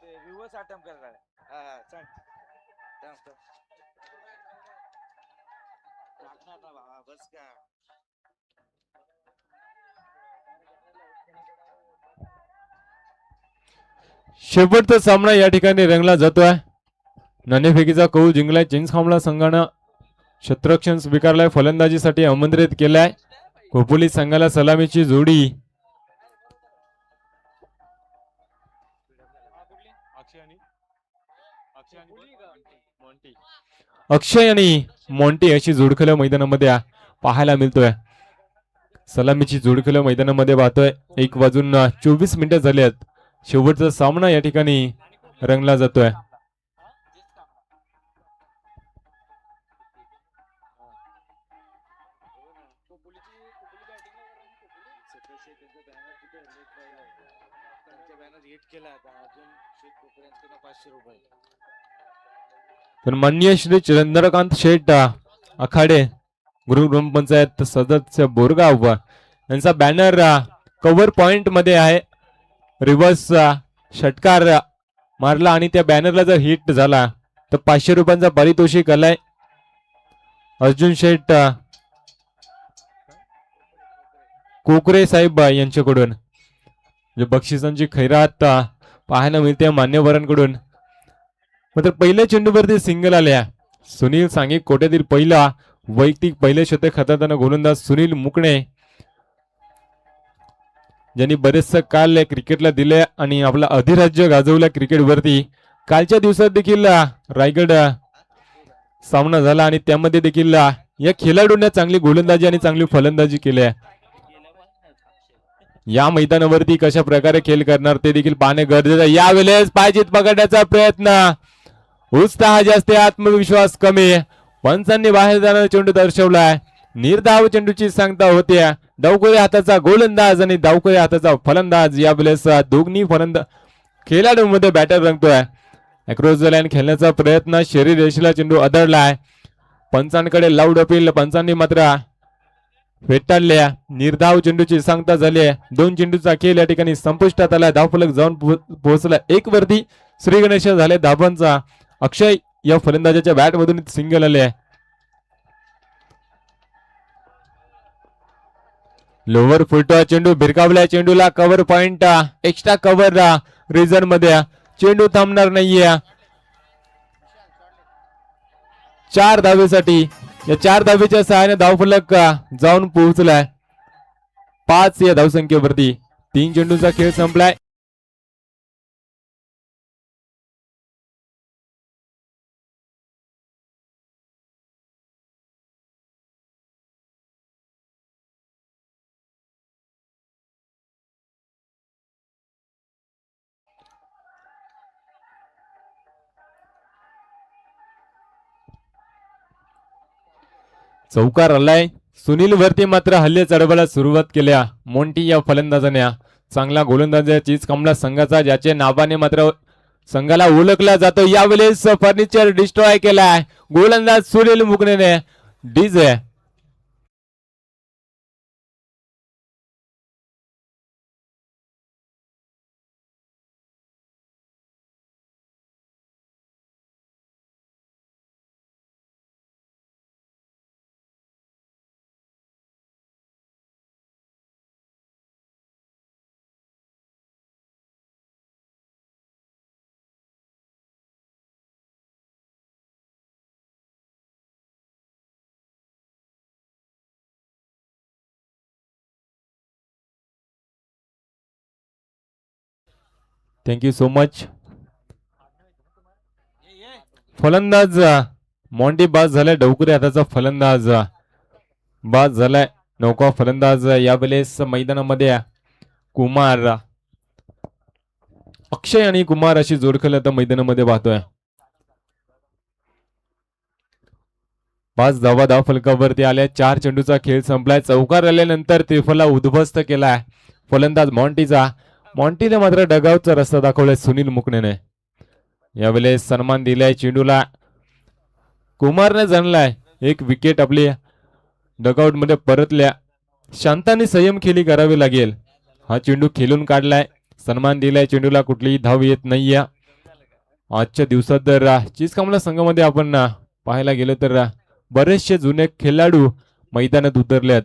Reverse attempt करणार सांग टाकणार ना बाबा बस का. शेवटचा सामना या ठिकाणी रंगला जातोय. नाणेफेकीचा कौल जिंकलाय चिंचखांबला संघानं. शतरक्षण स्वीकारलाय, फलंदाजीसाठी आमंत्रित केलाय. खोपोली संघाला सलामीची जोडी. अक्षय आणि मॉन्टी अशी जोडखल मैदानामध्ये पाहायला मिळतोय. सलामीची जोडखल मैदानामध्ये पाहतोय. 1 वाजून 24 मिनिटं झाली आहेत. शेवटचा सामना या ठिकाणी रंगला जातोय. तर माननीय श्री चंद्रकांत शेठ आखाडे गुरु ग्रामपंचायत सदस्य बोरगाव यांचा बॅनर कव्हर पॉइंट मध्ये आहे. रिव्हर्स षटकार मारला आणि त्या बॅनरला जर हिट झाला तर 500 रुपयांचा पारितोषिक आलाय. अर्जुन शेठ कोकरे साहेब यांच्याकडून बक्षिसांची खैरात पाहायला मिळते मान्यवरांकडून. मात्र पहिल्या चेंडूवरती सिंगल आल्या. सुनील सांगे कोट्यातील पहिला वैयक्तिक पहिले शतक हाताळताना गोलंदाज सुनील मुकणे ज्यांनी बरेचसं काल क्रिकेटला दिले आणि आपला अधिराज्य गाजवला क्रिकेटवरती. कालच्या दिवसात देखील रायगड सामना झाला आणि त्यामध्ये देखील या खेळाडूंना चांगली गोलंदाजी आणि चांगली फलंदाजी केली आहे. या मैदानावरती कशा प्रकारे खेळ करणार ते देखील पाहणे गरजेचं आहे. यावेळेस पायजीत पकडण्याचा प्रयत्न, उत्साह जास्त, आत्मविश्वास कमी. पंचांनी बाहेर जाणारा चेंडू दर्शवलाय. निर्धाव चेंडूची सांगता होते. डावखोरी हाताचा गोलंदाज आणि डावखोरी हाताचा फलंदाज यावेळेस दोन्ही फलंदाज खेळाडूंमध्ये बॅटर रंगतोय. अक्रॉस द लाईन खेळण्याचा प्रयत्न, शरीर रेषेला चेंडू आदळलाय. पंचांकडे लाऊड अपील, पंचांनी मात्र फेटाळल्या. निर्धाव चेंडूची सांगता झाली आहे. 2 चेंडूचा खेळ या ठिकाणी संपुष्टात आला. धावफलक जाऊन पोहोचला 1 वरती. श्री गणेश झाले धाबांचा. अक्षय या फलंदाजाच्या बॅट मधून सिंगल आले आहे. लोवर फुलटॉ चेंडू भिरकावलाय. चेंडूला cover point, extra cover region मध्ये. चेंडू थांबणार नाहीये. 4 धावेसाठी या 4 धावेच्या सहाय्याने धावफलक जाऊन पोहोचलाय 5 या धावसंख्येवरती. 3 चेंडूचा खेळ संपलाय. चौकार आलाय. सुनील वरती मात्र हल्ले चढवायला सुरुवात केल्या मोंटी या फलंदाजाने. चांगला गोलंदाज चिंचखांबला संघाचा, ज्याच्या नावाने मात्र संघाला ओळखला जातो. यावेळेस फर्निचर डिस्ट्रॉय केलाय गोलंदाज सुनील मुकणेने. DJ thank you so much. फलंदाज मॉन्टी बाद झालाय. डवकुरे हाताचा फलंदाज बाद झालाय. नौका फलंदाज यावेळेस मैदानामध्ये कुमार, अक्षय आणि कुमार अशी जोडखल आता मैदानामध्ये पाहतोय. 5 धावा धाव फलकावरती आल्या. 4 चेंडूचा खेळ संपलाय. चौकार आल्यानंतर त्रिफला उद्ध्वस्त केलाय फलंदाज मॉन्टीचा. मॉन्टीने मात्र डगआउटचा रस्ता दाखवलाय सुनील मुकणेने. यावेळेस सन्मान दिलाय चेंडूला. कुमारने जाणलाय. 1 विकेट आपली डगआउट मध्ये परतल्या. शांताने संयम खेळी करावी लागेल. हा चेंडू खेळून काढलाय. सन्मान दिलाय चेंडूला. कुठलीही धाव येत नाहीये. आजच्या दिवसात तर चिचकामला संघामध्ये आपण पाहायला गेलं तर बरेचसे जुने खेळाडू मैदानात उतरलेत.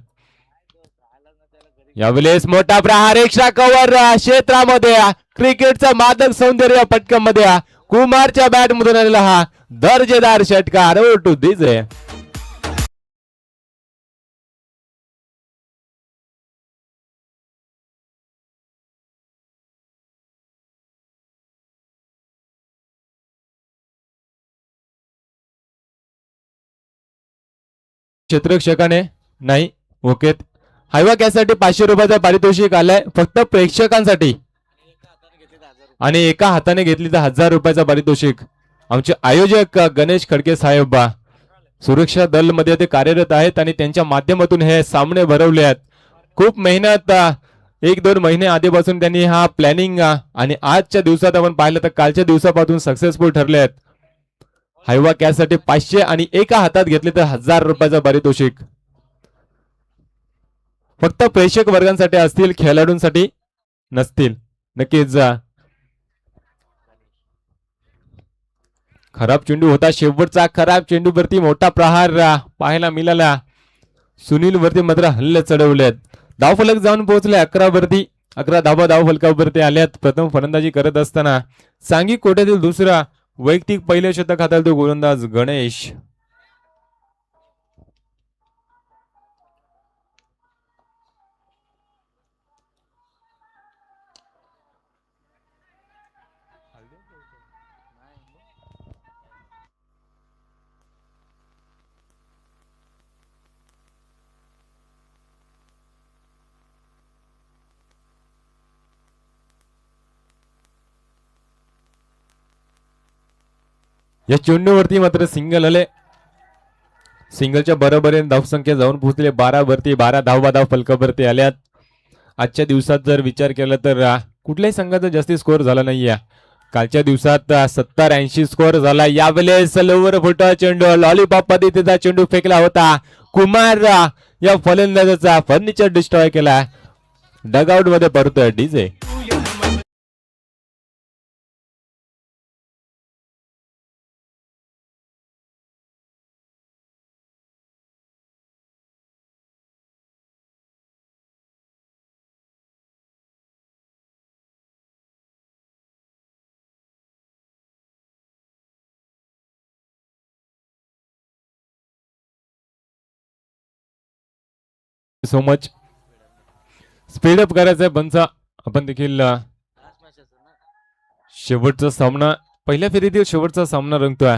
यावेळेस मोठा प्रहार एक्स्ट्रा कव्हर क्षेत्रामध्ये क्रिकेटचं मादक सौंदर्य पटकामध्ये कुमारच्या बॅट मधून आलेला हा दर्जेदार षटकार टू दिजे. क्षेत्ररक्षकाने नाही ओके. हायवा कॅसाठी 500 रुपयाचा पारितोषिक आलाय फक्त प्रेक्षकांसाठी आणि एका हाताने घेतली तर 1000 रुपयाचा पारितोषिक. आमचे आयोजक गणेश खडके साहेब सुरक्षा दल मध्ये ते कार्यरत आहेत आणि त्यांच्या माध्यमातून हे सामने भरवले आहेत. खूप मेहनत 1-2 महिने आधीपासून त्यांनी हा प्लॅनिंग आणि आजच्या दिवसात आपण पाहिलं तर कालच्या दिवसापासून सक्सेसफुल ठरले आहेत. हायवा कॅसाठी 500 आणि एका हातात घेतले तर 1000 रुपयाचा पारितोषिक फक्त प्रेक्षक वर्गांसाठी असतील, खेळाडूंसाठी नसतील. नक्कीच खराब चेंडू होता. शेवटचा खराब चेंडूवरती मोठा प्रहार पाहायला मिळाला. सुनील वरती मात्र हल्ले चढवलेत. धावफलक जाऊन पोहोचले 11 वरती. 11 धावा धावफलकावरती आल्यात. प्रथम फलंदाजी करत असताना सांगी कोट्यातील दुसरा वैयक्तिक पहिले शतक हाताळतो तो गोलंदाज गणेश. या चेंडूवरती मात्र सिंगल आले. सिंगलच्या बरोबरीने धावसंख्या जाऊन पोहोचले 12 वरती. 12 धावा धाव फलकावरती आल्यात. आजच्या दिवसात जर विचार केला तर कुठल्याही संघाचा जास्ती स्कोअर झाला नाहीये. कालच्या दिवसात 70-80 स्कोअर झाला. यावेळेस लोवर फुट चेंडू लॉलीपॉप पद्धतीचा चेंडू फेकला होता. कुमार या फलंदाजाचा फर्निचर डिस्ट्रॉय केला. डगआउट मध्ये परतोय डीजे. सो मच स्पीडअप करायचंय पंचा. आपण देखील शेवटचा सामना पहिल्या फेरीतील शेवटचा सामना रंगतोय.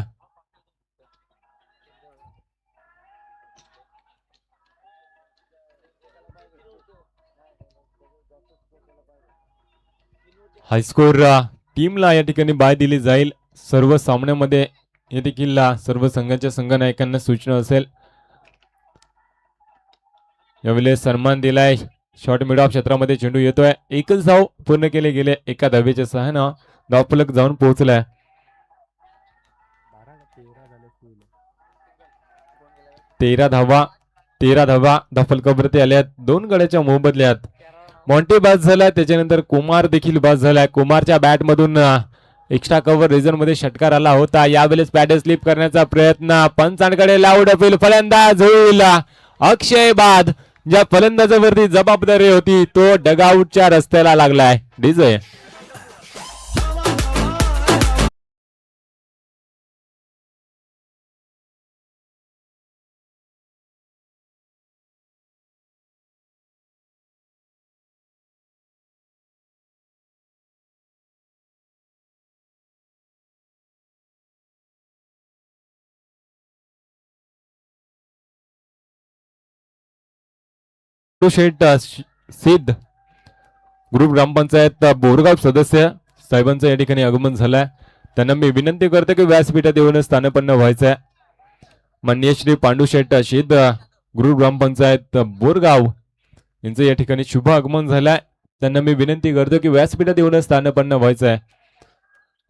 हायस्कोर टीमला या ठिकाणी बाय दिली जाईल. सर्व सामन्यामध्ये या देखील सर्व संघांच्या संघनायकांना सूचना असेल. यावेळेस सन्मान दिलाय. शॉर्ट मिड ऑफ क्षेत्रामध्ये चेंडू येतोय. एकच धाव पूर्ण केले गेले. एका धावेच्या सहाय्यानं धावफलक जाऊन पोहोचलाय. 13 धावा धावफलकावरती आल्यात. 2 गड्याच्या मोबदल्यात मॉन्टी बाद झाला. त्याच्यानंतर कुमार देखील बाद झालाय. कुमारच्या बॅट मधून एक्स्ट्रा कव्हर रिझन मध्ये षटकार आला होता. यावेळेस पॅडल स्लिप करण्याचा प्रयत्न. पंचांकडे लाऊड अपील. फलंदाज होईल अक्षय बाद. ज्या फलंदाजावरती जबाबदारी होती तो डगआउटच्या रस्त्याला लागलाय. डीजे शेठ सिद्ध ग्रुप ग्रामपंचायत बोरगाव सदस्य साहेबांचं या ठिकाणी आगमन झालंय. त्यांना मी विनंती करतो की व्यासपीठात येऊन स्थानपन्न व्हायचंय. माननीय श्री पांडू शेठ सिद्ध ग्रुप ग्रामपंचायत बोरगाव यांचं या ठिकाणी शुभ आगमन झालंय. त्यांना मी विनंती करतो की व्यासपीठात येऊन स्थानपन्न व्हायचंय.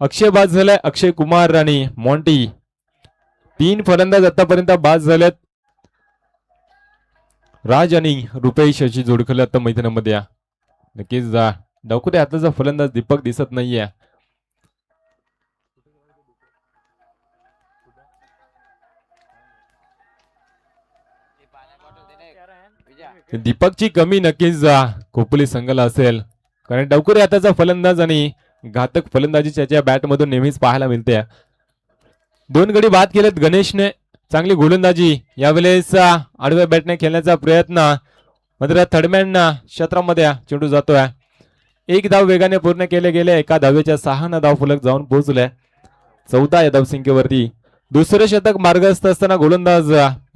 अक्षय बाद झालाय. अक्षय कुमार आणि मॉन्टी 3 फलंदाज आतापर्यंत बाद झालेत. राज आणि रुपेश अशी जोडखल आता मैदानामध्ये या. नक्कीच डावखुऱ्या हाताचा फलंदाज दीपक दिसत नाहीये. दीपकची कमी नक्कीच खोपोली संघाला असेल, कारण डवकुरे हाताचा फलंदाज आणि घातक फलंदाजी त्याच्या बॅटमधून नेहमीच पाहायला मिळते. 2 गडी बाद केलेत गणेशने, चांगली गोलंदाजी. यावेळेस आडव्या बॅटने खेळण्याचा प्रयत्न, मात्र थर्डमॅन क्षेत्रामध्ये चेंडू जातोय. 1 धाव वेगाने पूर्ण केले गेले. एका धावेच्या 6 धाव फलक जाऊन पोहोचले 14 या धावसंख्येवरती. दुसरे शतक मार्गस्थ असताना गोलंदाज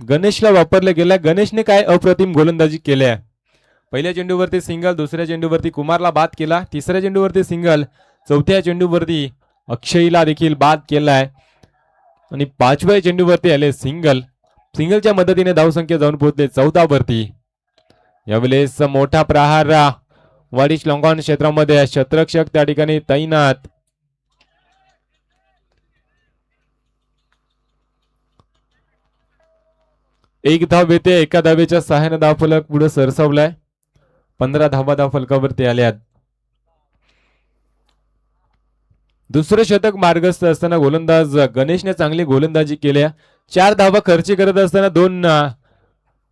गणेशला वापरले गेले. गणेशने काय अप्रतिम गोलंदाजी केली. पहिल्या चेंडूवरती सिंगल, दुसऱ्या चेंडूवरती कुमारला बाद केला, तिसऱ्या चेंडूवरती सिंगल, चौथ्या चेंडूवरती अक्षयला देखील बाद केलाय आणि 5व्या चेंडूवरती आले सिंगल. सिंगलच्या मदतीने धावसंख्या जाऊन पोहोचले 14 वरती. यावेळेस मोठा प्रहार वाडिश लॉंगॉन क्षेत्रामध्ये, क्षेत्ररक्षक त्या ठिकाणी तैनात. एक धाव येते. एका धावेच्या 6 धाव फलक पुढे सरसावलाय. 15 धावा धाव फलकावरती आल्यात. दुसरं शतक मार्गस्थ असताना गोलंदाज गणेशने चांगली गोलंदाजी केल्या. 4 धावा खर्ची करत असताना 2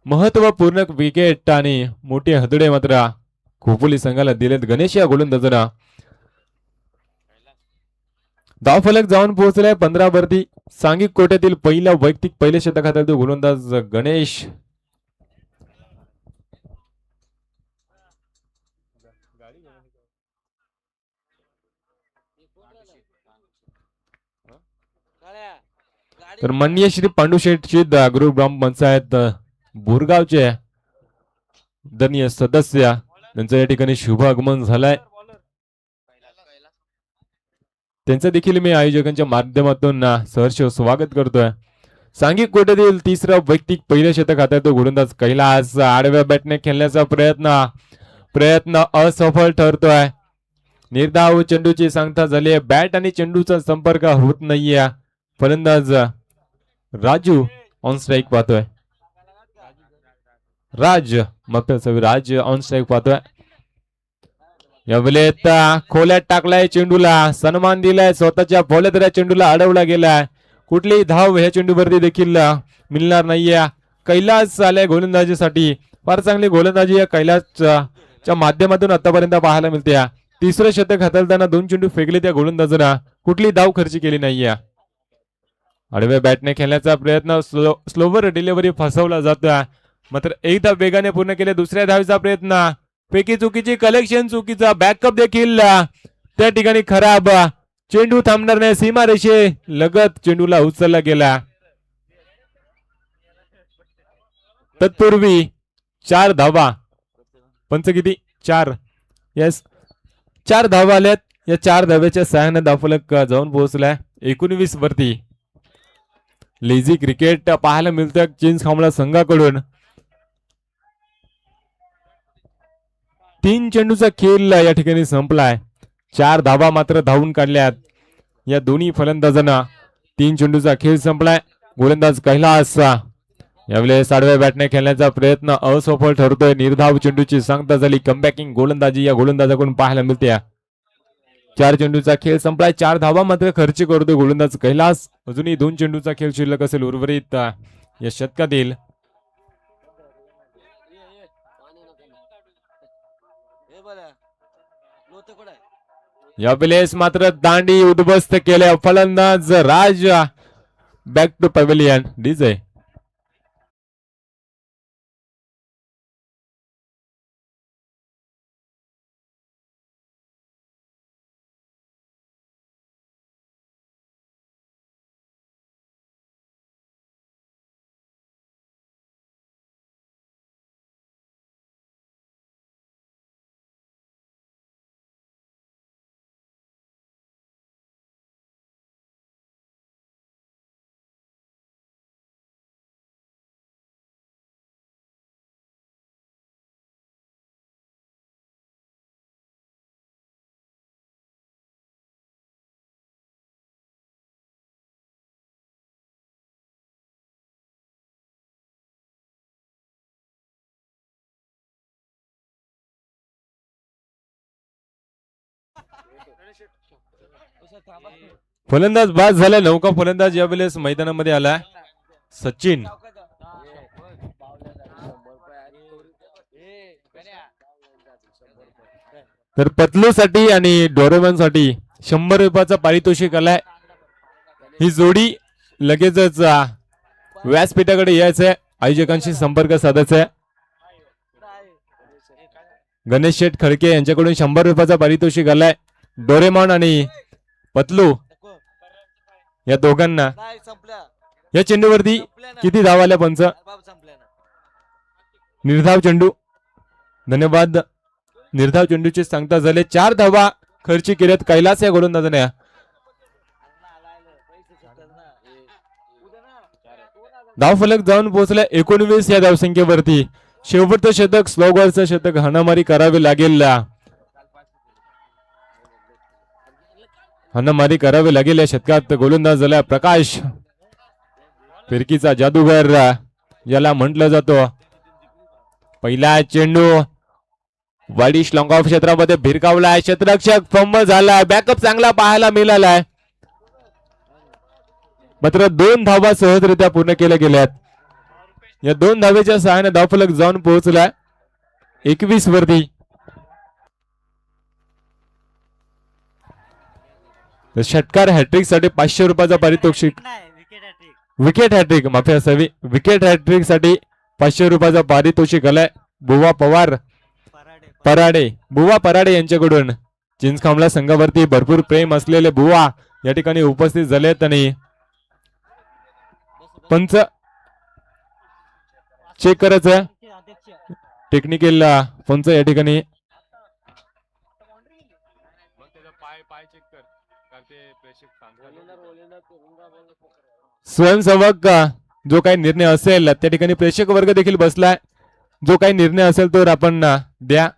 महत्वपूर्ण विकेट आणि मोठे हदडे मात्र खोपोली संघाला दिलेत गणेश या गोलंदाजांना. धाव फलक जाऊन पोहोचलाय 15 वरती. सांघिक कोट्यातील पहिले शतक हाताळतो गोलंदाज गणेश. तर माननीय श्री पांडुशेठजी ग्रुप ग्रामपंचायत बोरगावचे आदरणीय सदस्य, त्यांचं या ठिकाणी शुभ आगमन झालंय. त्यांचं देखील मी आयोजकांच्या माध्यमातून सहर्ष स्वागत करतोय. सांघिक कोट्यातील तिसरा वैयक्तिक पहिलं शतक हाताळतो गोलंदाज कैलास. आडव्या बॅटने खेळण्याचा प्रयत्न असफल ठरतोय. निर्धाव चेंडूची सांगता झाली. बॅट आणि चेंडूचा संपर्क होत नाहीये. फलंदाज राजू ऑन स्ट्राईक पाहतोय. राज ऑन स्ट्राईक पाहतोय. यावेळेत खोल्यात टाकलाय चेंडूला, सन्मान दिलाय. स्वतःच्या फौलदाऱ्या चेंडूला अडवला गेलाय. कुठलीही धाव ह्या चेंडूवरती देखील मिळणार नाहीये. कैलास आलाय गोलंदाजीसाठी. फार चांगली गोलंदाजी या कैलासच्या माध्यमातून आतापर्यंत पाहायला मिळते. तिसरं शतक हाताळताना 2 चेंडू फेकले त्या गोलंदाजांना, कुठली धाव खर्च केली नाहीये. आडव्या बॅटने खेळण्याचा प्रयत्न, स्लोवर डिलिव्हरी फसवला जातोय. मात्र एक धाव वेगाने पूर्ण केले. दुसऱ्या धावेचा प्रयत्न, पैकी चुकीची, कलेक्शन चुकीचा, बॅकअप देखील त्या ठिकाणी खराब. चेंडू थांबणार नाही. सीमारेषे लगत चेंडूला उचलला गेला. तत्पूर्वी 4 धावा. पंच किती? 4. येस, 4 धावा आल्यात. या 4 धाव्याच्या 6 धावफलक जाऊन पोहोचलाय 19 वरती. लेझी क्रिकेट पाहायला मिळतं चिंच खामळा संघाकडून. 3 चेंडूचा खेळ या ठिकाणी संपलाय. 4 धावा मात्र धावून काढल्यात या दोन्ही फलंदाजांना. 3 चेंडूचा खेळ संपलाय. गोलंदाज कैलास यावेळेस आडव्या बॅटने खेळण्याचा प्रयत्न असफल ठरतोय. निर्धाव चेंडूची सांगता झाली. कमबॅकिंग गोलंदाजी या गोलंदाजाकडून पाहायला मिळते. 4 चेंडूचा खेळ संपलाय. 4 धावा मात्र खर्च करतोय गोलंदाज कैलास. अजूनही 2 चेंडूचा खेळ शिल्लक असेल उर्वरित या शतकातील. यावेळेस मात्र दांडी उद्ध्वस्त केल्या. फलंदाज राज बॅक टू पॅव्हिलियन. डीजे फलंदाज बाद झाला. नौका फलंदाज यावेळेस मैदानामध्ये आलाय सचिन. तर पतलूसाठी आणि डोरेमॉनसाठी 100 रुपयाचा पारितोषिक आलाय. ही जोडी लगेचच व्यासपीठाकडे यायचंय, आयोजकांशी संपर्क साधायचा आहे. गणेश शेठ खडके यांच्याकडून 100 रुपयाचा पारितोषिक आलाय. डोरेमॉन आणि पतलू या दोघांना. नाही संपल्या या चेंडूवरती संपल्या ना. किती धाव आल्या पंच? बाबा संपल्या ना. निर्धाव चेंडू. धन्यवाद. निर्धाव चेंडूची सांगता झाले. 4 धावा खर्ची केल्यात कैलास या गोलंदाजाने. धावफलक जाऊन पोहोचल्या 19 या धावसंख्येवरती. शेवटचं शतक, स्लोगवरचं शतक हाणामारी करावी लागेल. हाणामारी करावी लागेल या शतकात. गोलंदाज झाला प्रकाश, फिरकीचा जादूगर याला म्हटलं जातो. पहिला चेंडू वाईडिश लॉंग ऑफ क्षेत्रामध्ये भिरकावलाय. क्षेत्ररक्षक फंबल झालाय. बॅकअप चांगला पाहायला मिळालाय. मात्र 2 धावा सहजरित्या पूर्ण केल्या गेल्यात. या 2 धावेच्या सहाय्याने धावफलक जाऊन पोहोचलाय 21 वरती. षटकार हॅट्रिक साठी 500 रुपयाचा पारितोषिक. विकेट हॅट्रिक, माफी असावी. विकेट हॅट्रिक साठी 500 रुपयाचा पारितोषिक आलाय. बुवा पवार पराडे, बुवा पराडे यांच्याकडून. चिंचखांबला संघावरती भरपूर प्रेम असलेले बुवा या ठिकाणी उपस्थित झालेत आणि पंच चेक करायचं. टेक्निकल पंच या ठिकाणी स्वयंसेवक जो काही निर्णय असेल त्या ठिकाणी प्रेक्षक वर्ग देखील बसलाय. जो काही निर्णय असेल तो आपण द्या.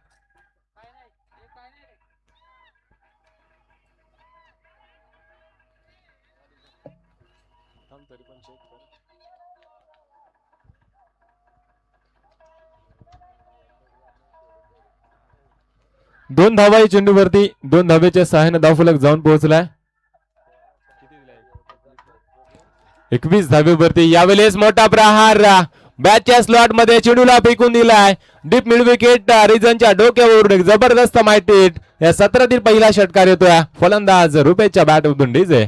दोन धावा चेंडूवरती. 2 धावेच्या सहाय्याने धावफलक जाऊन पोहोचलाय 21 धावेवरती. यावेळेस मोठा प्रहार बॅटच्या स्लॉट मध्ये चेंडूला फेकून दिलाय. डीप मिड विकेट रिजनच्या डोक्यावर एक जबरदस्त माहिती. या सत्रातील पहिला षटकार येतोय. फलंदाज रुपेशच्या बॅट मधून डीजे.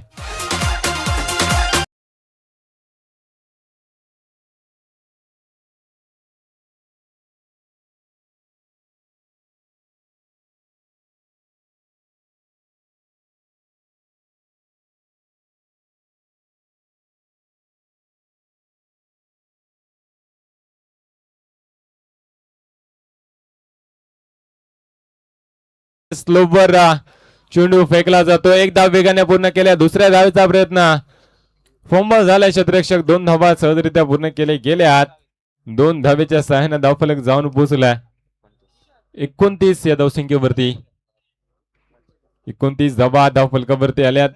स्लोवर चेंडू फेकला जातो. 1 धाव वेगाने पूर्ण केल्या. दुसऱ्या धावेचा प्रयत्न फंबल झालाय. क्षेत्ररक्षक 2 धावा सहजरित्या पूर्ण केले गेल्यात. 2 धावेच्या सहाय्याने धावफलक जाऊन पोहोचलाय 29 या धावसंख्येवरती. 29 धावा धावफलकावरती आल्यात.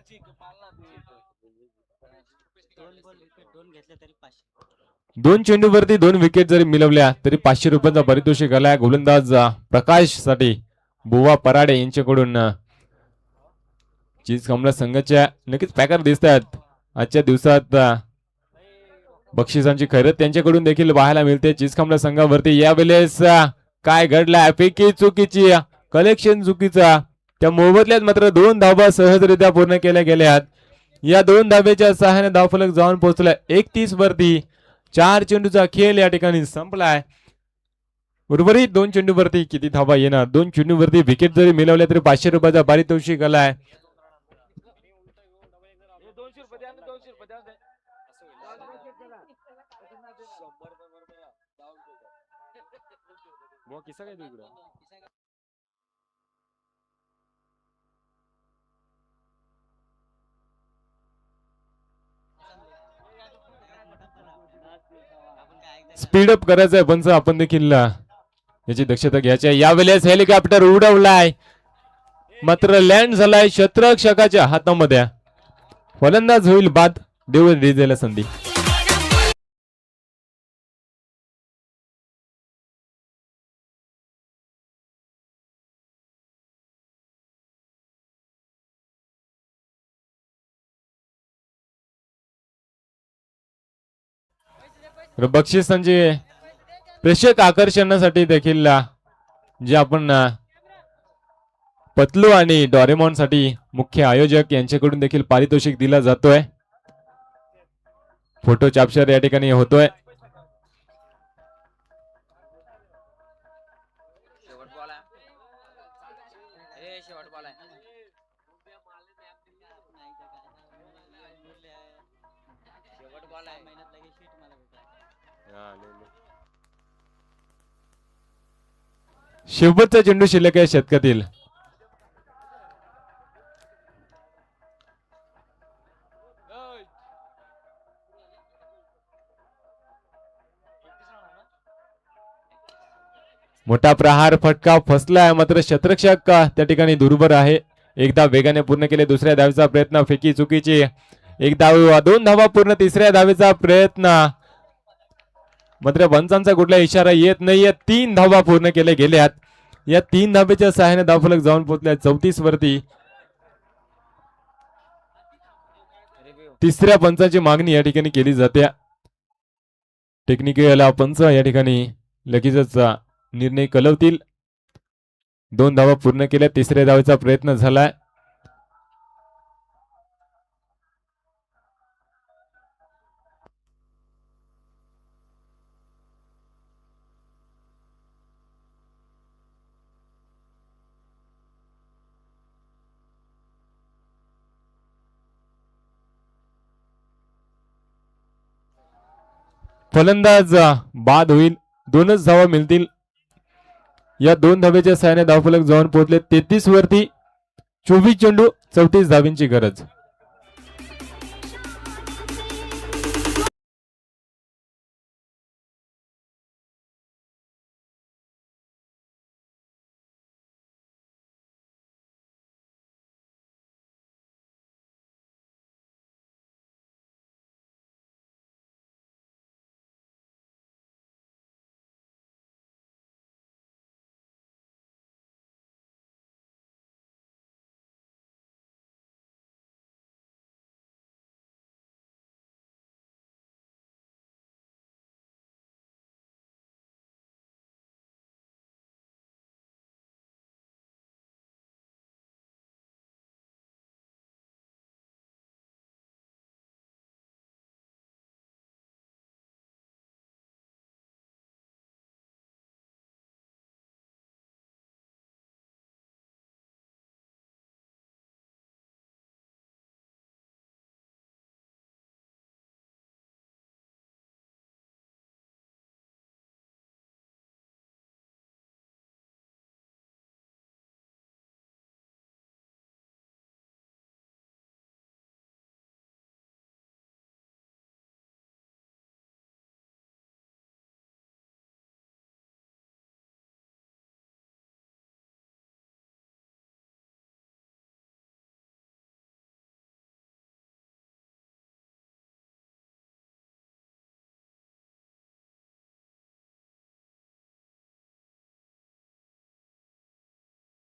2 चेंडूवरती 2 विकेट जरी मिळवल्या तरी 500 रुपयाचा पारितोषिक आलाय. गोलंदाज प्रकाश साठी बुवा पराडे यांच्याकडून. चिंचखांबला संघाच्या नक्कीच पॅकर दिसत आहेत आजच्या दिवसात. बक्षिसांची खैरत त्यांच्याकडून देखील पाहायला मिळते चिंचखांबला संघावरती. यावेळेस काय घडलाय? फेकी चुकीची, कलेक्शन चुकीचा. त्या मोबदल्यात मात्र 2 धावा सहजरित्या पूर्ण केल्या गेल्यात. या 2 धावेच्या सहाय्याने धावफलक जाऊन पोहोचलाय 31 वरती. 4 चेंडूचा खेळ या ठिकाणी संपलाय. उर्वरित 2 चेंडूवरती किती धावा येणार? 2 चेंडूवरती विकेट जरी मिळवल्या तरी 500 रुपयाचा पारितोषिक आलाय. स्पीडअप करायचंय पंच आपण देखील याची दक्षता घ्यायची आहे. यावेळेस हेलिकॉप्टर उडवलाय मात्र लँड झालाय क्षेत्ररक्षकाच्या हातामध्ये. फलंदाज होईल बाद. देऊ डीजेला संधी. बक्षिसांचे प्रेक्षक आकर्षणासाठी देखील जे आपण पतलू आणि डोरेमॉन साठी मुख्य आयोजक यांच्याकडून देखील पारितोषिक दिला जातोय. फोटो कॅप्चर या ठिकाणी होतोय. शेवटचा चेंडू शिल्लक आहे शतकातील. मोठा प्रहार फटका फसलाय मात्र शतरक्षक त्या ठिकाणी दुर्बल आहे. एकदा वेगाने पूर्ण केले दुसऱ्या धावेचा प्रयत्न फेकी चुकीची. एक धाव 2 धावा पूर्ण तिसऱ्या धावेचा प्रयत्न मात्र पंचांचा कुठला इशारा येत नाहीये. 3 धावा पूर्ण केले गेल्यात. या 3 धावेच्या सहाय्याने धावफलक जाऊन पोहोचल्या 34 वरती. तिसऱ्या पंचाची मागणी या ठिकाणी केली जाते. टेक्निकल पंच या ठिकाणी लगेचच निर्णय कळवतील. 2 धावा पूर्ण केल्या. तिसऱ्या धावेचा प्रयत्न झालाय. फलंदाज बाद होईल. 2च धावा मिळतील. या 2 धावेच्या सहाय्याने धावफलक जाऊन पोहोचले 33 वरती. 24 चेंडू 34 धावांची गरज.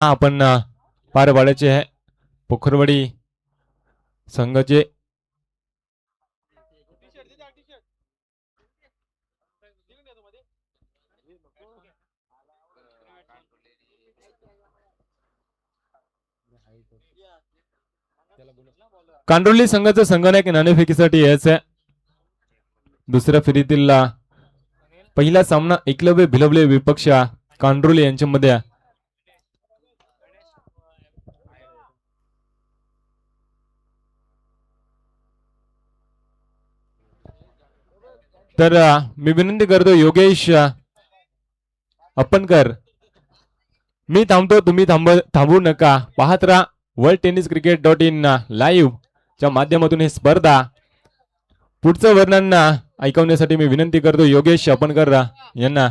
आपण पार पाडायचे आहे. पोखरवाडी संघाचे कांडोली संघाचा संघनायक नाणेफेकीसाठी यायचं. दुसऱ्या फेरीतील पहिला सामना एकलव्य भिलवले विपक्ष कांडोली यांच्यामध्ये. तर मी विनंती करतो योगेश अप्पनकर, मी थांबतो तुम्ही थांबू नका. पाहत राहा worldtenniscricket.in लाईव्ह च्या माध्यमातून ही स्पर्धा. पुढचं वर्णन ऐकवण्यासाठी मी विनंती करतो योगेश अप्पनकर यांना.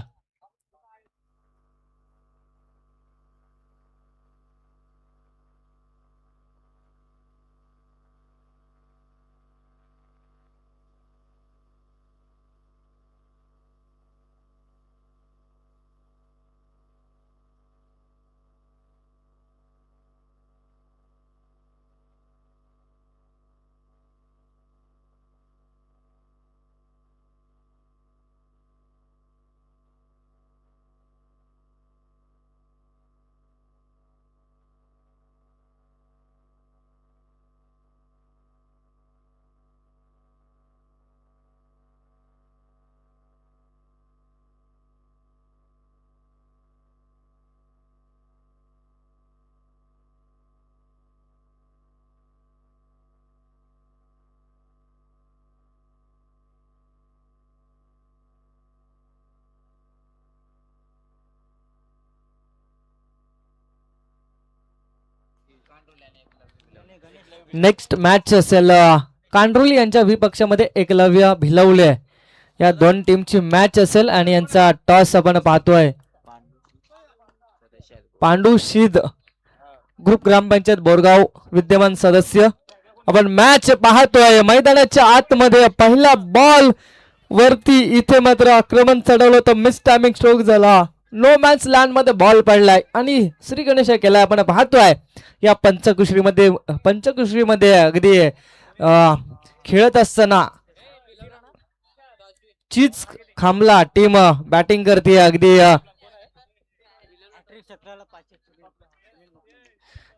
नेक्स्ट मॅच असेल कांड्रोली यांच्या विपक्षामध्ये एकलव्य भिलवले या दोन टीमची मॅच असेल आणि यांचा टॉस आपण पाहतोय. पांडू शीद ग्रुप ग्रामपंचायत बोरगाव विद्यमान सदस्य. आपण मॅच पाहतोय मैदानाच्या आतमध्ये पहिला बॉल वरती इथे मात्र आक्रमण चढवलं तर मिस टायमिंग स्ट्रोक झाला. नो मॅच लँड मध्ये बॉल पडलाय आणि श्री गणेश केलाय. आपण पाहतोय या पंचकुश्रीमध्ये अगदी खेळत असताना चीज खांबला टीम बॅटिंग करते. अगदी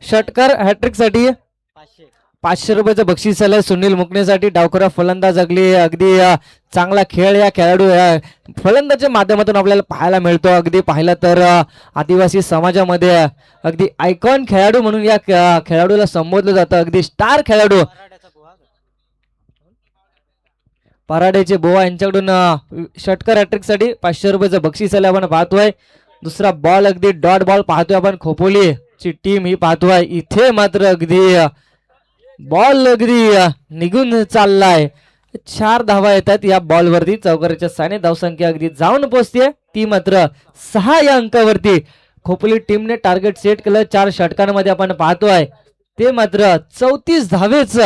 षटकार हॅट्रिक साठी 500 रुपयाचं बक्षीस आलंय सुनील मुकणेसाठी. डावखुरा फलंदाज अगदी चांगला खेळ या खेळाडू फलंदाच्या माध्यमातून आपल्याला पाहायला मिळतो. अगदी पाहिलं तर आदिवासी समाजामध्ये अगदी आयकॉन खेळाडू म्हणून या खेळाडूला संबोधलं जातं. अगदी स्टार खेळाडू पराड्याचे बोवा यांच्याकडून षटकार हॅट्रिक साठी 500 रुपयाचं बक्षीस आलं आपण पाहतोय. दुसरा बॉल अगदी डॉट बॉल पाहतोय आपण. खोपोली ची टीम ही पाहतोय. इथे मात्र अगदी बॉल अगदी निघून चाललाय. 4 धावा येतात या बॉल वरती. चौकाराच्या साने धावसंख्या अगदी जाऊन पोहोचते ती मात्र 6 या अंकावरती. खोपोली टीमने टार्गेट सेट केलं 4 षटकांमध्ये आपण पाहतोय. ते मात्र 34 धावेच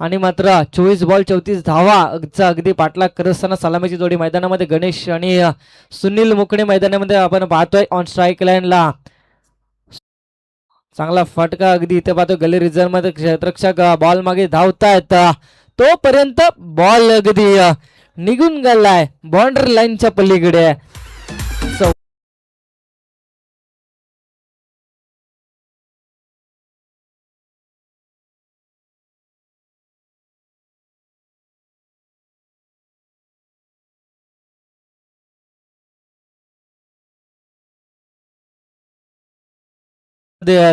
आणि मात्र 24 बॉल 34 धावा अगदी पाठलाग करत असताना सलामीची जोडी मैदानामध्ये गणेश आणि सुनील मुकणे मैदानामध्ये आपण पाहतोय. ऑन स्ट्राईक लाईनला चांगला फटका अगदी इथे पाहतो. गली रिझर्व मध्ये क्षेत्ररक्षक बॉल मागे धावतायत तोपर्यंत बॉल अगदी निघून गेलाय बाउंड्री लाईनच्या पलीकडे.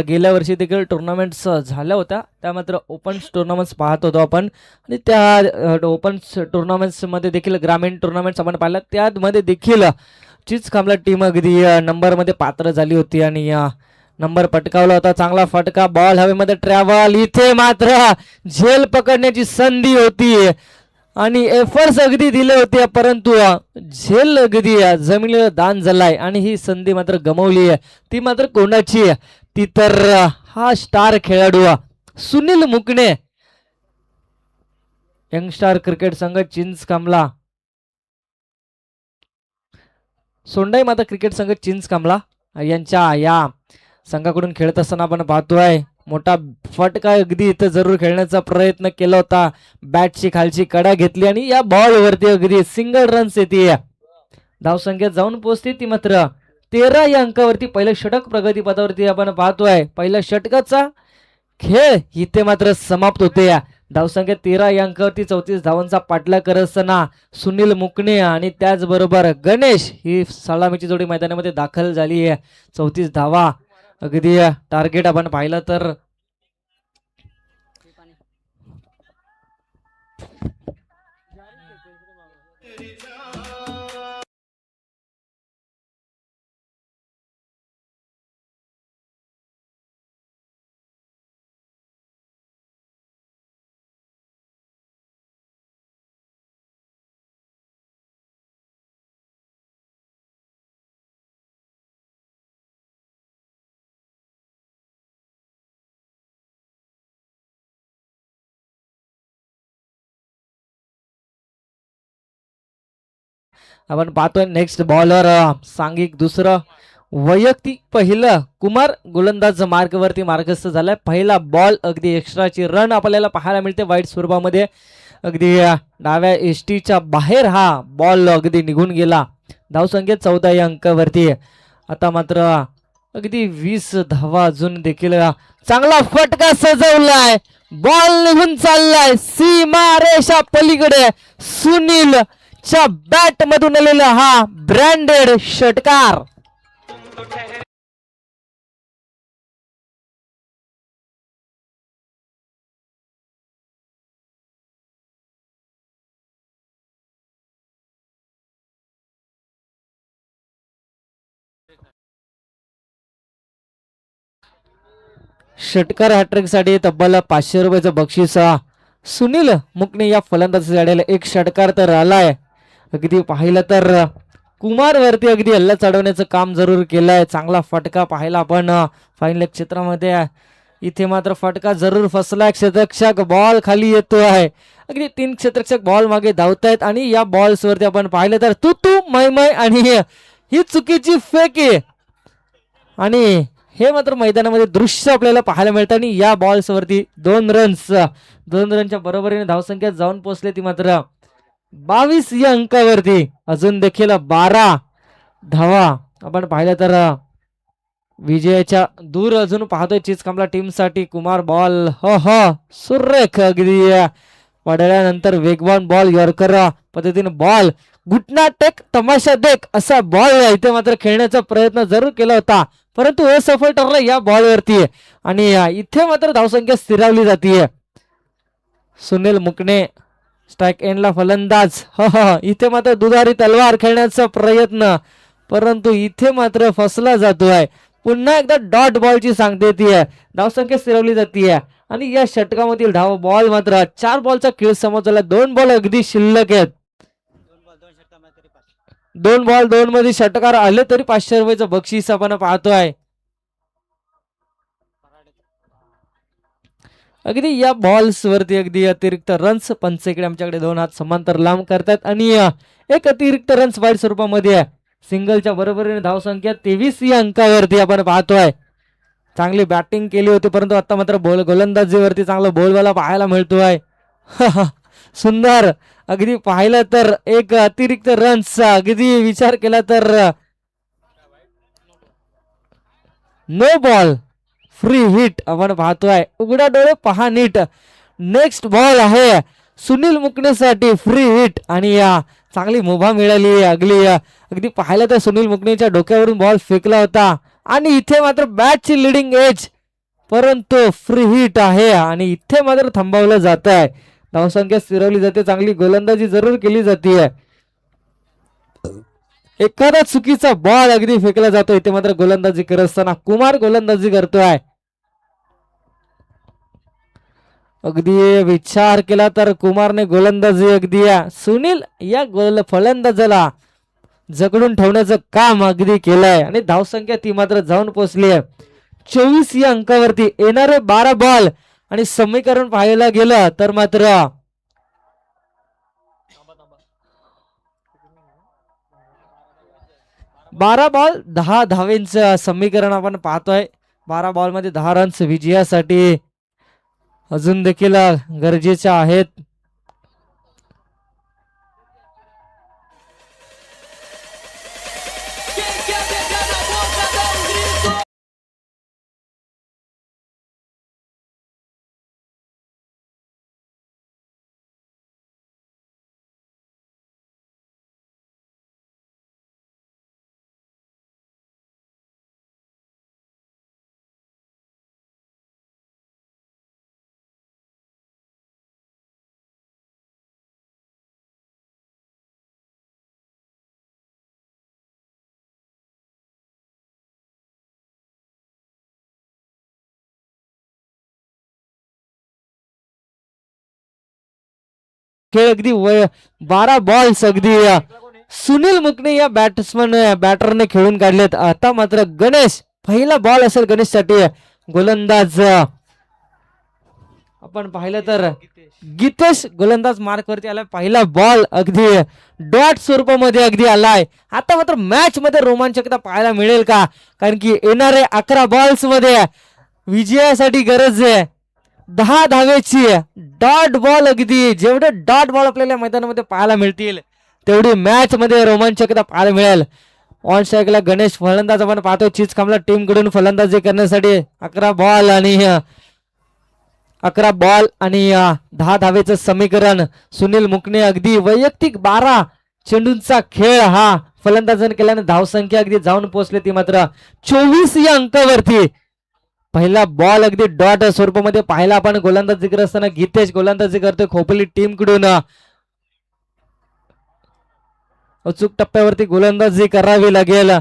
गेल्या वर्षी देखील टुर्नामेंट्स झाल्या होत्या. त्या मात्र ओपन टुर्नामेंट्स पाहत होतो आपण आणि त्या ओपन टुर्नामेंट्स मध्ये देखील ग्रामीण टुर्नामेंट्स आपण पाहिल्या. त्यामध्ये देखील चीज खांबला टीम अगदी नंबर मध्ये पात्र झाली होती आणि नंबर पटकावला होता. चांगला फटका बॉल हवेमध्ये ट्रॅव्हल. इथे मात्र झेल पकडण्याची संधी होती आणि एफर्ट्स अगदी दिले होते परंतु झेल अगदी जमिनीला दान झालाय आणि ही संधी मात्र गमावली आहे. ती मात्र कोणाची? ती तर हा स्टार खेळाडू सुनील मुकणे यंगस्टार क्रिकेट संघ चिंच कामला सोंडाई माता क्रिकेट संघ चिंच कामला यांच्या या संघाकडून खेळत असताना आपण पाहतोय. मोठा फटका अगदी इथं जरूर खेळण्याचा प्रयत्न केला होता. बॅटची खालची कडा घेतली आणि या बॉल वरती अगदी सिंगल रन्स येते. धावसंख्या जाऊन पोहोचते ती मात्र 13 या अंकावरती. पहिलं षटक प्रगतीपथावरती आपण पाहतोय. पहिल्या षटकाचा खेळ इथे मात्र समाप्त होते. धावसंख्या 13 या अंकावरती 34 धावांचा पाठलाग करत असताना सुनील मुकणे आणि त्याचबरोबर गणेश ही सलामीची जोडी मैदानामध्ये दाखल झाली आहे. 34 धावा अगदी टार्गेट आपण पाहिलं तर आपण पाहतोय. नेक्स्ट बॉलर सांघिक दुसरं वैयक्तिक पहिलं कुमार गोलंदाज मार्गवरती मार्गस्थ झालाय. पहिला बॉल अगदी एक्स्ट्राची रन आपल्याला पाहायला मिळते वाईट स्वरूपामध्ये. अगदी डाव्या एसटीच्या बाहेर हा बॉल अगदी निघून गेला. धावसंख्या 14 या अंकावरती. आता मात्र अगदी 20 धावा अजून देखील. चांगला फटका सजवलाय. बॉल निघून चाललाय सीमा रेषा पलीकडे. सुनील च्या बॅट मधून आलेला हा ब्रँडेड षटकार. षटकार हॅट्रिक साठी तब्बल 500 रुपयाचं बक्षीस सुनील मुकणे या फलंदाजीला एक षटकार तर आलाय. अगदी पाहिलं तर कुमार वरती अगदी हल्ला चढवण्याचं काम जरूर केलंय. चांगला फटका पाहिला आपण फाईनल क्षेत्रामध्ये. इथे मात्र फटका जरूर फसलाय. क्षेत्ररक्षक बॉल खाली येतो आहे. अगदी 3 क्षेत्ररक्षक बॉल मागे धावतायत आणि या बॉल्स वरती आपण पाहिलं तर तू मै आणि ही चुकीची फेक आहे. आणि हे मात्र मैदानामध्ये दृश्य आपल्याला पाहायला मिळतं. आणि या बॉल्स वरती 2 रनच्या बरोबरीने धावसंख्या जाऊन पोहोचले ती मात्र 22 या अंकावरती. अजून देखील 12 धावा आपण पाहिलं तर विजयाच्या दूर अजून पाहतोय चिचकांबला टीम साठी. कुमार बॉल सुरेख अगदी पडल्यानंतर वेगवान बॉल यॉर्कर पद्धतीने बॉल घुटना टेक तमाशा देख असा बॉल इथे मात्र खेळण्याचा प्रयत्न जरूर केला होता परंतु असफल ठरला या बॉलवरती. आणि इथे मात्र धावसंख्या स्थिरावली जाते. सुनील मुकणे स्ट्राईक एंडला फलंदाज. इथे मात्र दुधारी तलवार खेळण्याचा प्रयत्न परंतु इथे मात्र फसला जातोय. पुन्हा एकदा डॉट बॉलची सांगते येते. धावसंख्या स्थिरवली जाते आणि या षटकामधील धाव बॉल मात्र 4 बॉलचा खेळ समजला. 2 बॉल अगदी शिल्लक आहेत. 2 बॉल 2 मध्ये षटकार आले तरी 500 रुपयाचं बक्षीस आपण पाहतोय. अगदी या बॉल्स वरती अगदी अतिरिक्त रन्स पंच इकडे आमच्याकडे 2 हात समांतर लांब करतात आणि एक अतिरिक्त रन्स वाईट स्वरूपामध्ये सिंगलच्या बरोबरीने धावसंख्या 23 या अंकावरती आपण पाहतोय. चांगली बॅटिंग केली होती परंतु आता मात्र गोलंदाजीवरती चांगला बोलबाला पाहायला मिळतोय. सुंदर अगदी पाहिलं तर एक अतिरिक्त रन्स अगदी विचार केला तर नो बॉल फ्री हिट आपण पाहतोय. उघडा डोळे पहा नीट. नेक्स्ट बॉल आहे सुनील मुकणेसाठी फ्री हिट आणि चांगली मुभा मिळाली. अगदी पाहिलं तर सुनील मुकणेच्या डोक्यावरून बॉल फेकला होता आणि इथे मात्र बॅटची लिडिंग एज परंतु फ्री हिट आहे आणि इथे मात्र थांबवलं जात आहे. धावसंख्या स्थिरवली जाते. चांगली गोलंदाजी जरूर केली जाते. एखादा चुकीचा बॉल अगदी फेकला जातो. इथे मात्र गोलंदाजी करत असताना कुमार गोलंदाजी करतोय. अगदी विचार केला तर कुमारने गोलंदाजी अगदी सुनील या फलंदाजाला जगडून ठेवण्याचं काम अगदी केलंय आणि धावसंख्या ती मात्र जाऊन पोहोचली आहे 24 या अंकावरती. येणारे 12 बॉल आणि समीकरण पाहायला गेलं तर मात्र 12 बॉल 10 धावेंचं समीकरण आपण पाहतोय. 12 बॉल मध्ये 10 रन्स विजयासाठी अजून देखील गरजेच्या आहेत. खेळ अगदी 12 बॉल्स अगदी सुनील मुकणे या बॅटरने खेळून काढलेत. आता मात्र गणेश पहिला बॉल असेल गणेशसाठी. गोलंदाज आपण पाहिलं तर गीतेश गोलंदाज मार्क वरती आलाय. पहिला बॉल अगदी डॉट स्वरूपामध्ये अगदी आलाय. आता मात्र मॅच मध्ये रोमांचकता पाहायला मिळेल का कारण की येणारे 11 बॉल्स मध्ये विजयासाठी गरज आहे 10 धावेची. डॉट बॉल अगदी जेवढे डॉट बॉल आपल्याला मैदानामध्ये पाहायला मिळतील तेवढी मॅच मध्ये रोमांचकता पाहायला मिळेल. ऑन स्ट्राईकला गणेश फलंदाज आपण पाहतो. चिचकांबला टीम कडून फलंदाजी करण्यासाठी 11 बॉल आणि 10 धावेचं समीकरण. सुनील मुकणे अगदी वैयक्तिक 12 चेंडूंचा खेळ हा फलंदाजाने केल्याने धावसंख्या अगदी जाऊन पोहोचली ती मात्र 24 या अंकावरती. पहिला बॉल अगदी डॉट स्वरूपामध्ये पाहिला आपण. गोलंदाजी करत असताना गीतेश गोलंदाजी करतोय खोपोली टीम कडून. अचूक टप्प्यावरती गोलंदाजी करावी लागेल.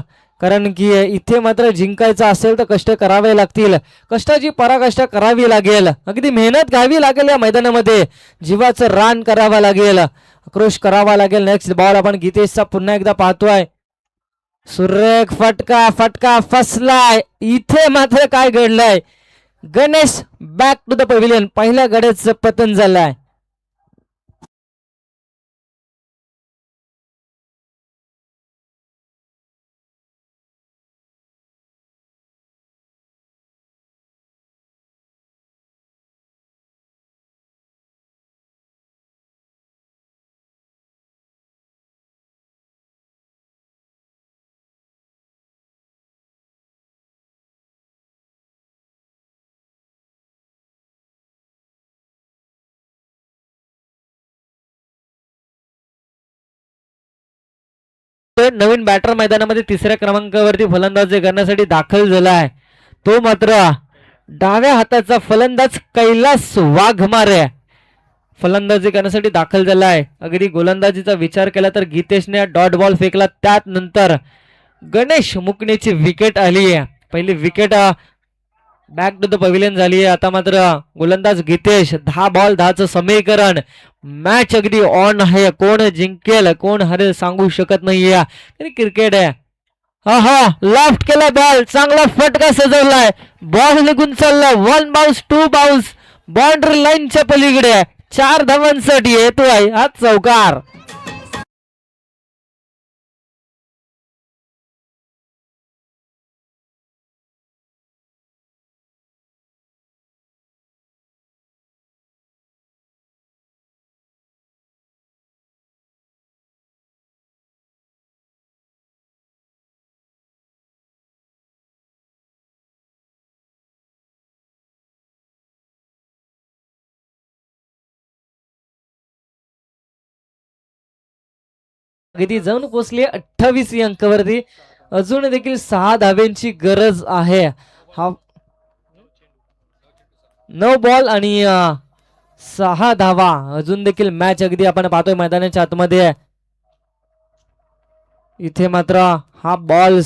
कारण की इथे मात्र जिंकायचं असेल तर कष्ट करावे लागतील, कष्टाची पराकाष्ठा करावी लागेल, अगदी मेहनत घ्यावी लागेल, या मैदानामध्ये जीवाचं रान करावं लागेल, आक्रोश करावा लागेल. नेक्स्ट बॉल आपण गीतेशचा पुन्हा एकदा पाहतोय. सुरेख फटका, फटका फसलाय. इथे मात्र काय घडलंय, Ganesh back to the pavilion, पहिल्या गड्याचं पतन झालंय. नवीन बॅटर मैदानामध्ये तिसऱ्या क्रमांकावरती फलंदाजी करण्यासाठी दाखल झाला आहे. तो मात्र डाव्या हाताचा फलंदाज कैलास वाघमारे फलंदाजी करण्यासाठी दाखल झाला आहे. अगदी गोलंदाजीचा विचार केला तर गीतेशने डॉट बॉल फेकला, त्यानंतर गणेश मुकणेची विकेट आली आहे. पहिली wicket back to the pavilion झाली आहे. आता मात्र गोलंदाज गीतेश, 10 बॉल 10चं समीकरण, मॅच अगदी ऑन आहे. कोण जिंकेल कोण हरेल सांगू शकत नाहीये, तरी क्रिकेट आहे. हा लॉफ्ट केला बॉल, चांगला फटका सजवलाय, बॉल निघून चालला. 1 बाउन्स 2 बाउन्स, बाउंड्री लाईनच्या पलीकडे 4 धावांसाठी येतोय हा चौकार. अगदी जाऊन पोचली 28 अंकावरती. अजून देखील 6 धाव्यांची गरज आहे. हा 9 बॉल आणि 6 धावा. अजून देखील मॅच अगदी आपण पाहतोय मैदानाच्या आतमध्ये. इथे मात्र हा बॉल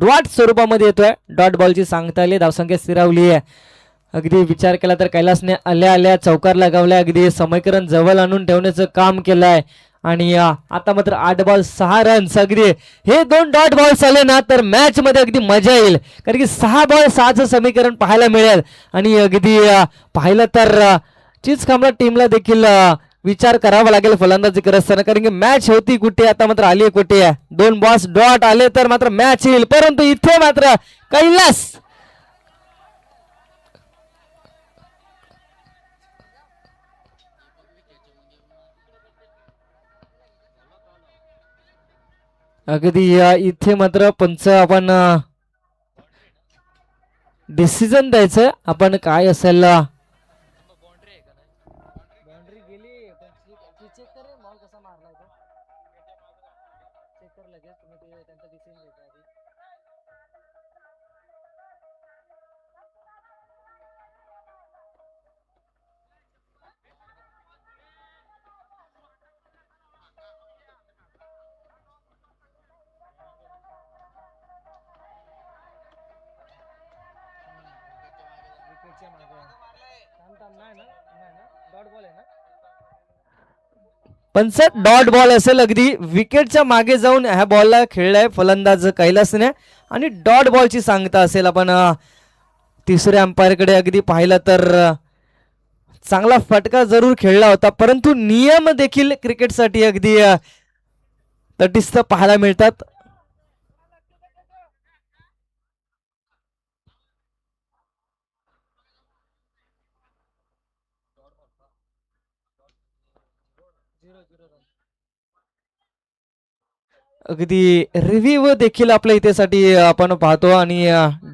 डॉट स्वरूपामध्ये येतोय. डॉट बॉलची सांगता आली, धावसंख्या स्थिरावली आहे. अगदी विचार केला तर कैलासने आल्या आल्या चौकार लगावलाय, अगदी समीकरण जवळ आणून ठेवण्याचं काम केलंय. आणि आता मात्र 8 बॉल 6 रन्स. अगदी हे 2 डॉट बॉल्स आले ना तर मॅच मध्ये अगदी मजा येईल, कारण की 6 बॉल 6चं समीकरण पाहायला मिळेल. आणि अगदी पाहिलं तर चीज कामला टीमला देखील विचार करावा लागेल फलंदाजी करत असताना, कारण की मॅच होती कुठे, आता मात्र आली कुठे. 2 बॉल्स डॉट आले तर मात्र मॅच येईल, परंतु इथे मात्र कैलास अगदी इथे मात्र पंच आपण डिसिजन द्यायचं आपण काय असेल. पंच डॉट बॉल असेल. अगदी विकेटच्या मागे जाऊन ह्या बॉलला खेळलाय फलंदाज कैलासने आणि डॉट बॉलची सांगता असेल. आपण तिसऱ्या अंपायरकडे अगदी पाहिलं तर चांगला फटका जरूर खेळला होता, परंतु नियम देखील क्रिकेटसाठी अगदी तटस्थ पाहायला मिळतात. अगदी रिव्ह्यू देखील आपल्या इथेसाठी आपण पाहतो आणि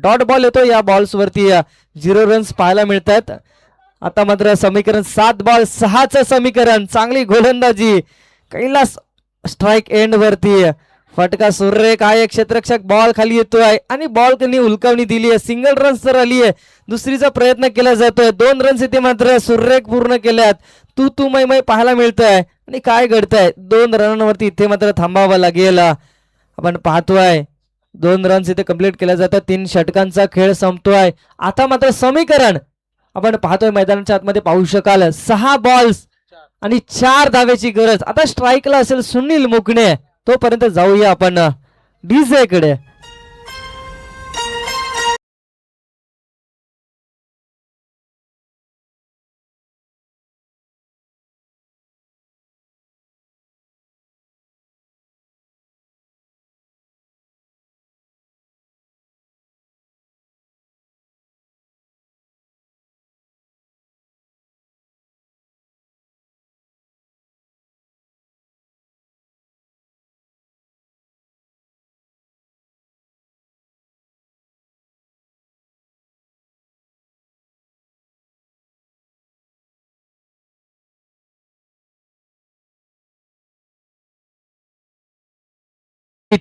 डॉट बॉल येतो. या बॉल्स वरती 0 रन्स पाहायला मिळतात. आता मात्र समीकरण 7 बॉल 6चं समीकरण, चांगली गोलंदाजी, कैलास स्ट्राईक एंड वरती, फटका सुरेख आहे, क्षेत्ररक्षक बॉल खाली येतोय आणि बॉल त्यांनी उलकावणी दिली आहे. सिंगल रन्स तर आली आहे, दुसरीचा प्रयत्न केला जातोय. 2 रन्स इथे मात्र सुरेख पूर्ण केल्यात. तू मै पाहायला मिळतंय आणि काय घडतंय 2 रनांवरती इथे मात्र थांबावं लागेल. आपण पाहतोय 2 रन्स इथे कंप्लीट केल्या जातात. 3 षटकांचा खेळ संपतोय. आता मात्र समीकरण आपण पाहतोय मैदानाच्या आतमध्ये पाहू शकाल. 6 बॉल्स आणि 4 धावेची गरज. आता स्ट्राईकला असेल सुनील मुकणे. तोपर्यंत जाऊया आपण डीजे कडे.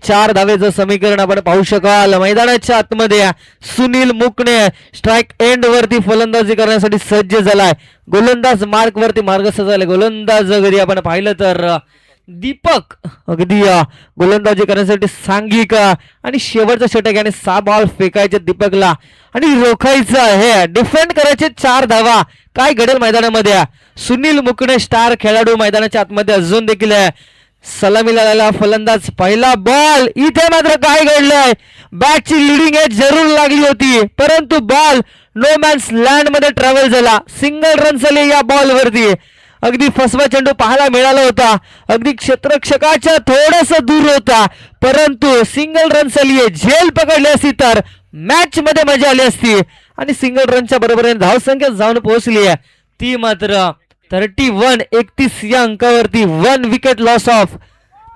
चार धावेचं समीकरण आपण पाहू शकाल. मैदानाच्या आतमध्ये सुनील मुकणे स्ट्राईक एंड वरती फलंदाजी करण्यासाठी सज्ज झालाय. गोलंदाज मार्क वरती मार्गस्थ झाले. गोलंदाज जरी आपण पाहिलं तर दीपक अगदी गोलंदाजी करण्यासाठी सांघिक आणि शेवटचा षटक याने 6 बॉल फेकायचे दीपकला आणि रोखायचं आहे. डिफेंड करायचे 4 धावा. काय घडेल मैदानामध्ये. सुनील मुकणे स्टार खेळाडू मैदानाच्या आतमध्ये अजून देखील आहे. सलामीला आलेला फलंदाज. पहिला बॉल. इथे मात्र काय घडलंय. बॅटची लिडिंग एज जरूर लागली होती परंतु बॉल नो मॅन्स लँड मध्ये ट्रॅव्हल झाला. सिंगल रन झाले या बॉल वरती. अगदी फसवा चेंडू पाहायला मिळाला होता. अगदी क्षेत्ररक्षकाच्या थोडस दूर होता परंतु सिंगल रन झाली. झेल पकडली असती तर मॅच मध्ये मजा आली असती आणि सिंगल रनच्या बरोबरीने धावसंख्या जाऊन पोहोचली आहे ती मात्र 31 या अंकावरती. 1 विकेट लॉस ऑफ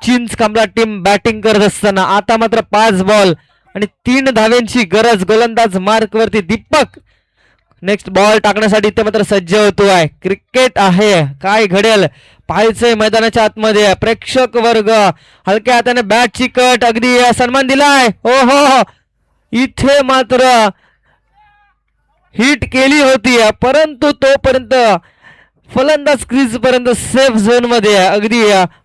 चिंच कामला टीम बॅटिंग करत असताना. आता मात्र 5 बॉल आणि 3 धाव्यांची गरज. गोलंदाज मार्क वरती दीपक नेक्स्ट बॉल टाकण्यासाठी ते मात्र सज्ज होतोय. क्रिकेट आहे. काय घडेल पाहायचंय मैदानाच्या आतमध्ये. प्रेक्षक वर्ग हलक्या हाताने बॅटची कट. अगदी सन्मान दिलाय. हो हो इथे मात्र हिट केली होती परंतु तोपर्यंत फलंदाज क्रीज पर्यंत सेफ झोन मध्ये अगदी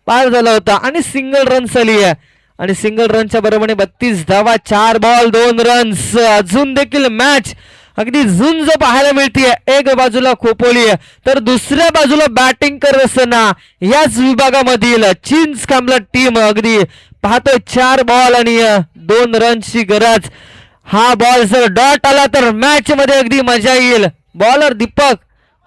पार झाला होता आणि सिंगल रन झाली आहे आणि सिंगल रनच्या बरोबरीने 32 धावा. 4 बॉल 2 रन्स. अजून देखील मॅच अगदी झुंज पाहायला मिळते. एक बाजूला खोपोली तर दुसऱ्या बाजूला बॅटिंग करत असताना याच विभागामधील चिंच कामला टीम अगदी पाहतोय 4 बॉल आणि 2 रनची गरज. हा बॉल जर डॉट आला तर मॅच मध्ये अगदी मजा येईल. बॉलर दीपक.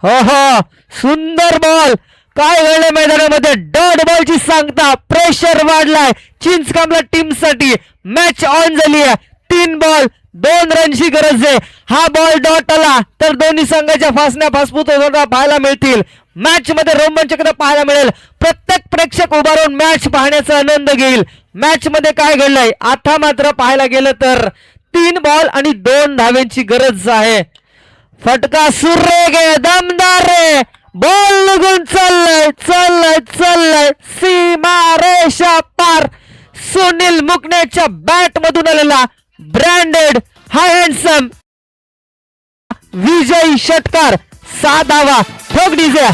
हो हो सुंदर बॉल. काय घडलं मैदानामध्ये. डॉट बॉलची सांगता. प्रेशर वाढलाय चिंच कामला टीम साठी. मॅच ऑन झाली आहे. 3 बॉल 2 रनची गरज आहे. हा बॉल डॉट आला तर दोन्ही संघाच्या फासण्या फासफूट पाहायला मिळतील. मॅच मध्ये रोमांचकता पाहायला मिळेल. प्रत्येक प्रेक्षक उभा राहून मॅच पाहण्याचा आनंद घेईल. मॅच मध्ये काय घडलंय. आता मात्र पाहायला गेलं तर 3 बॉल आणि 2 धाव्यांची गरज आहे. फटका सुरेख आहे. दमदार आहे. बॉल निघून चाललाय चाललाय चाललाय सीमा रेषा पार. सुनील मुकण्याच्या बॅट मधून आलेला ब्रँडेड हा हँडसम विजयी षटकार. 6 धावा. ठोक डीजे.